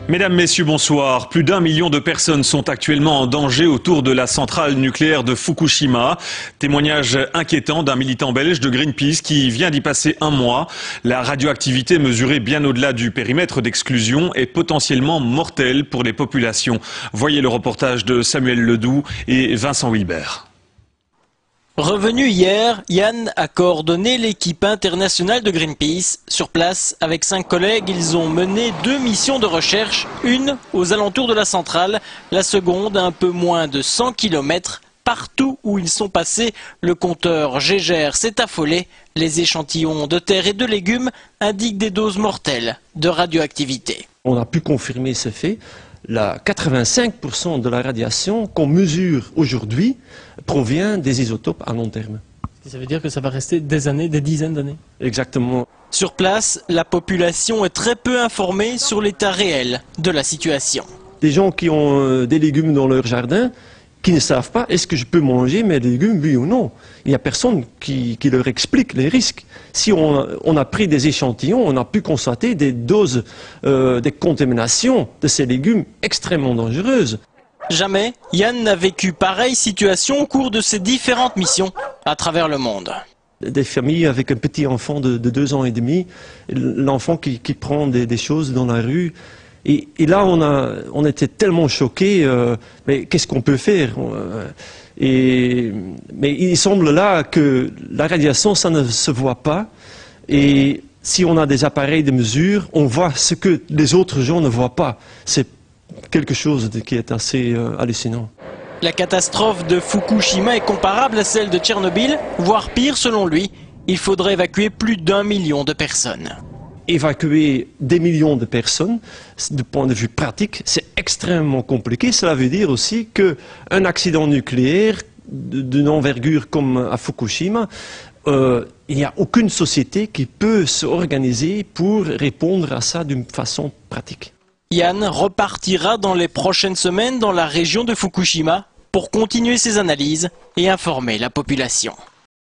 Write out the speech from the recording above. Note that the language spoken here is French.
Mesdames, Messieurs, bonsoir. Plus d'1 million de personnes sont actuellement en danger autour de la centrale nucléaire de Fukushima. Témoignage inquiétant d'un militant belge de Greenpeace qui vient d'y passer un mois. La radioactivité mesurée bien au-delà du périmètre d'exclusion est potentiellement mortelle pour les populations. Voyez le reportage de Samuel Ledoux et Vincent Wilbert. Revenu hier, Yann a coordonné l'équipe internationale de Greenpeace. Sur place, avec 5 collègues, ils ont mené 2 missions de recherche. Une aux alentours de la centrale, la seconde à un peu moins de 100 km. Partout où ils sont passés, le compteur Gégère s'est affolé. Les échantillons de terre et de légumes indiquent des doses mortelles de radioactivité. On a pu confirmer ce fait. 85% de la radiation qu'on mesure aujourd'hui provient des isotopes à long terme. Ça veut dire que ça va rester des années, des dizaines d'années? Exactement. Sur place, la population est très peu informée sur l'état réel de la situation. Des gens qui ont des légumes dans leur jardin, qui ne savent pas est-ce que je peux manger mes légumes, oui ou non. Il n'y a personne qui leur explique les risques. Si on a pris des échantillons, on a pu constater des doses, des contaminations de ces légumes extrêmement dangereuses. Jamais Yann n'a vécu pareille situation au cours de ses différentes missions à travers le monde. Des familles avec un petit enfant de 2 ans et demi, l'enfant qui prend des choses dans la rue. Et là, on était tellement choqués, mais qu'est-ce qu'on peut faire? Mais il semble là que la radiation, ça ne se voit pas. Et si on a des appareils de mesure, on voit ce que les autres gens ne voient pas. C'est quelque chose qui est assez hallucinant. La catastrophe de Fukushima est comparable à celle de Tchernobyl, voire pire selon lui. Il faudrait évacuer plus d'1 million de personnes. Évacuer des millions de personnes, du point de vue pratique, c'est extrêmement compliqué. Cela veut dire aussi qu'un accident nucléaire d'une envergure comme à Fukushima, il n'y a aucune société qui peut s'organiser pour répondre à ça d'une façon pratique. Yann repartira dans les prochaines semaines dans la région de Fukushima pour continuer ses analyses et informer la population.